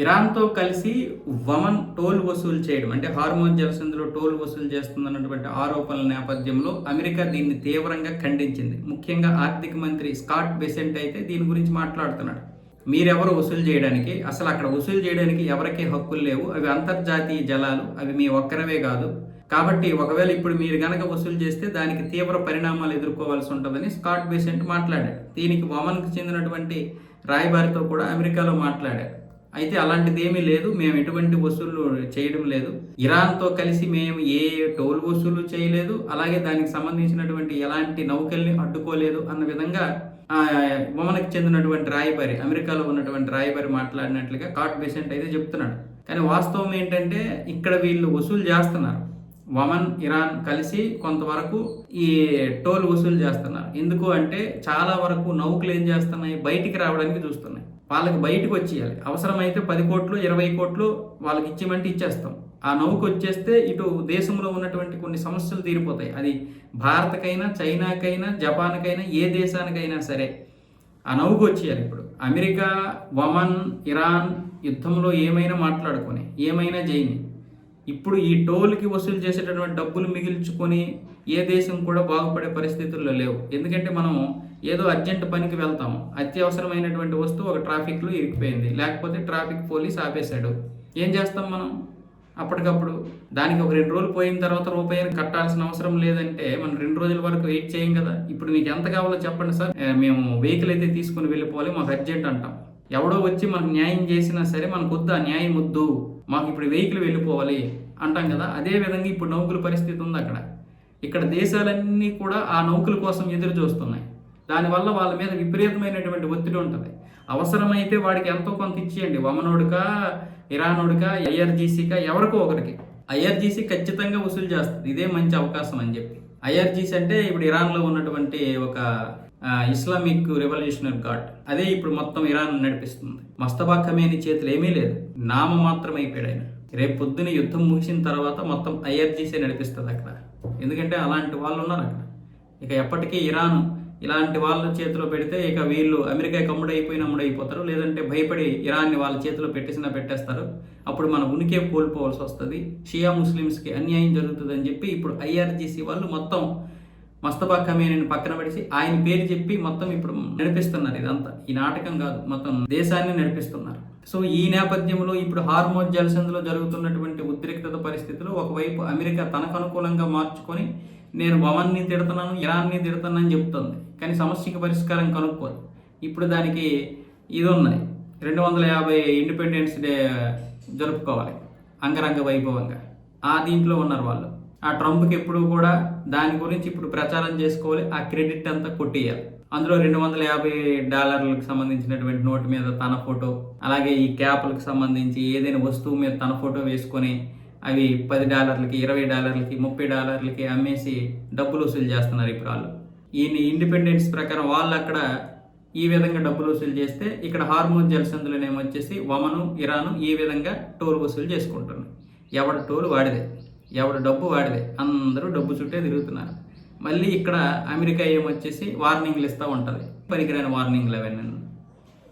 ఇరాన్‌తో కలిసి Oman toll వసూలు చేయడం అంటే హార్మోన్ జలసంధిలో టోల్ వసూలు చేస్తుందన్నటువంటి ఆరోపణల నేపథ్యంలో అమెరికా దీన్ని తీవ్రంగా ఖండించింది. ముఖ్యంగా ఆర్థిక మంత్రి స్కాట్ బెసెంట్ అయితే దీని గురించి మాట్లాడుతున్నాడు. మీరెవరు వసూలు చేయడానికి? అసలు అక్కడ వసూలు చేయడానికి ఎవరికీ హక్కులు లేవు. అవి అంతర్జాతీయ జలాలు. అవి మీ ఒక్కరివే కాదు. కాబట్టి ఒకవేళ ఇప్పుడు మీరు గనక వసూలు చేస్తే దానికి తీవ్ర పరిణామాలు ఎదుర్కోవాల్సి ఉంటుందని స్కాట్ బెసెంట్ మాట్లాడాడు. దీనికి ఒమన్‌కు చెందినటువంటి రాయబారితో కూడా అమెరికాలో మాట్లాడారు. అయితే అలాంటిది ఏమీ లేదు. మేము ఎటువంటి వసూళ్లు చేయడం లేదు. ఇరాన్‌తో కలిసి మేము ఏ టోల్ వసూలు చేయలేదు. అలాగే దానికి సంబంధించినటువంటి ఎలాంటి నౌకల్ని అడ్డుకోలేదు అన్న విధంగా ఒమన్‌కి చెందినటువంటి రాయబారి, అమెరికాలో ఉన్నటువంటి రాయబారి మాట్లాడినట్లుగా స్కాట్ బెసెంట్ అయితే చెప్తున్నాడు. కానీ వాస్తవం ఏంటంటే ఇక్కడ వీళ్ళు వసూలు చేస్తున్నారు. ఒమన్, ఇరాన్ కలిసి కొంతవరకు ఈ టోల్ వసూలు చేస్తున్నారు. ఎందుకు అంటే చాలా వరకు నౌకలు ఏం చేస్తున్నాయి, బయటికి రావడానికి చూస్తున్నాయి. వాళ్ళకి బయటకు వచ్చేయాలి. అవసరమైతే 10 కోట్లు 20 కోట్లు వాళ్ళకి ఇచ్చేమంటే ఇచ్చేస్తాం. ఆ నౌక వచ్చేస్తే ఇటు దేశంలో ఉన్నటువంటి కొన్ని సమస్యలు తీరిపోతాయి. అది భారత్కైనా, చైనాకైనా, జపాన్కైనా, ఏ దేశానికైనా సరే ఆ నౌక వచ్చేయాలి. ఇప్పుడు అమెరికా, ఒమన్, ఇరాన్ యుద్ధంలో ఏమైనా మాట్లాడుకొని ఏమైనా చేయని ఇప్పుడు ఈ టోల్కి వసూలు చేసేటటువంటి డబ్బులు మిగిల్చుకొని ఏ దేశం కూడా బాగుపడే పరిస్థితుల్లో లేవు. ఎందుకంటే మనం ఏదో అర్జెంట్ పనికి వెళ్తాము, అత్యవసరమైనటువంటి వస్తువు ఒక ట్రాఫిక్లో ఇరికిపోయింది, లేకపోతే ట్రాఫిక్ పోలీస్ ఆపేశాడు. ఏం చేస్తాం మనం అప్పటికప్పుడు? దానికి ఒక 2 రోజులు పోయిన తర్వాత రూపాయలు కట్టాల్సిన అవసరం లేదంటే మనం 2 రోజుల వరకు వెయిట్ చేయం కదా. ఇప్పుడు మీకు ఎంత కావాలో చెప్పండి సార్, మేము వెహికల్ అయితే తీసుకుని వెళ్ళిపోవాలి, మాకు అర్జెంట్ అంటాం. ఎవడో వచ్చి మనకు న్యాయం చేసినా సరే మనకు వద్దు, ఆ న్యాయం వద్దు, మాకు ఇప్పుడు వెహికల్ వెళ్ళిపోవాలి అంటాం కదా. అదే విధంగా ఇప్పుడు నౌకల పరిస్థితి ఉంది అక్కడ. ఇక్కడ దేశాలన్నీ కూడా ఆ నౌకల కోసం ఎదురు చూస్తున్నాయి. దానివల్ల వాళ్ళ మీద విపరీతమైనటువంటి ఒత్తిడి ఉంటుంది. అవసరమైతే వాడికి ఎంతో కొంత ఇచ్చేయండి, ఒమనోడుకా, ఇరానోడుకా, ఐఆర్జీసీకా, ఎవరికో ఒకరికి. ఐఆర్జీసీ ఖచ్చితంగా వసూలు చేస్తుంది. ఇదే మంచి అవకాశం అని చెప్పి. ఐఆర్జీసీ అంటే ఇప్పుడు ఇరాన్లో ఉన్నటువంటి ఒక ఇస్లామిక్ రెవల్యూషనరీ గార్డ్, అదే ఇప్పుడు మొత్తం ఇరాన్ నడిపిస్తుంది. మస్తబా ఖమేనీ చేతులు ఏమీ లేదు, నామ మాత్రం అయిపోయాడు ఆయన. రేపు పొద్దున యుద్ధం ముగిసిన తర్వాత మొత్తం ఐఆర్జీసీ నడిపిస్తుంది అక్కడ. ఎందుకంటే అలాంటి వాళ్ళు ఉన్నారు అక్కడ. ఇక ఎప్పటికీ ఇరాన్ ఇలాంటి వాళ్ళ చేతిలో పెడితే ఇక వీళ్ళు అమెరికా అమ్ముడైపోతారు, లేదంటే భయపడి ఇరాన్ని వాళ్ళ చేతిలో పెట్టేస్తారు. అప్పుడు మన ఉనికి కోల్పోవాల్సి వస్తుంది, షియా ముస్లిమ్స్కి అన్యాయం జరుగుతుందని చెప్పి ఇప్పుడు ఐఆర్జీసీ వాళ్ళు మొత్తం మస్తబా ఖమేనీని పక్కన పడేసి ఆయన పేరు చెప్పి మొత్తం ఇప్పుడు నడిపిస్తున్నారు. ఇదంతా ఈ నాటకం కాదు, మొత్తం దేశాన్ని నడిపిస్తున్నారు. సో ఈ నేపథ్యంలో ఇప్పుడు హార్మోన్ జలసంధిలో జరుగుతున్నటువంటి ఉద్రిక్తత పరిస్థితులు ఒకవైపు అమెరికా తనకు అనుకూలంగా మార్చుకొని నేను ఒమన్ని తిడుతున్నాను, ఇరాన్ని తిడుతున్నానని చెప్తుంది. కానీ సమస్యకి పరిష్కారం కనుక్కోదు. ఇప్పుడు దానికి ఇది ఉన్నాయి, 250 ఇండిపెండెన్స్ డే జరుపుకోవాలి అంగరంగ వైభవంగా. దీంట్లో ఉన్నారు వాళ్ళు. ఆ ట్రంప్కి ఎప్పుడు కూడా దాని గురించి ఇప్పుడు ప్రచారం చేసుకోవాలి, ఆ క్రెడిట్ అంతా కొట్టేయాలి. అందులో $250 సంబంధించినటువంటి నోటు మీద తన ఫోటో, అలాగే ఈ క్యాప్లకు సంబంధించి ఏదైనా వస్తువు మీద తన ఫోటో వేసుకొని అవి $10, $20, $30 అమ్మేసి డబ్బులు వసూలు చేస్తున్నారు ఇప్పుడు వాళ్ళు. ఈయన ఇండిపెండెన్స్ ప్రకారం వాళ్ళు అక్కడ ఈ విధంగా డబ్బులు వసూలు చేస్తే ఇక్కడ హార్మోన్ జలసంధిలోనేమో వచ్చేసి ఒమను, ఇరాను ఈ విధంగా టోల్ వసూలు చేసుకుంటున్నారు. ఎవరి టోల్ వాడిదే, ఎవరి డబ్బు వాడిదే, అందరూ డబ్బు చుట్టే తిరుగుతున్నారు. మళ్ళీ ఇక్కడ అమెరికా ఏమొచ్చేసి వార్నింగ్లు ఇస్తూ ఉంటుంది, పనికిరాని వార్నింగ్లు అవన్నీ.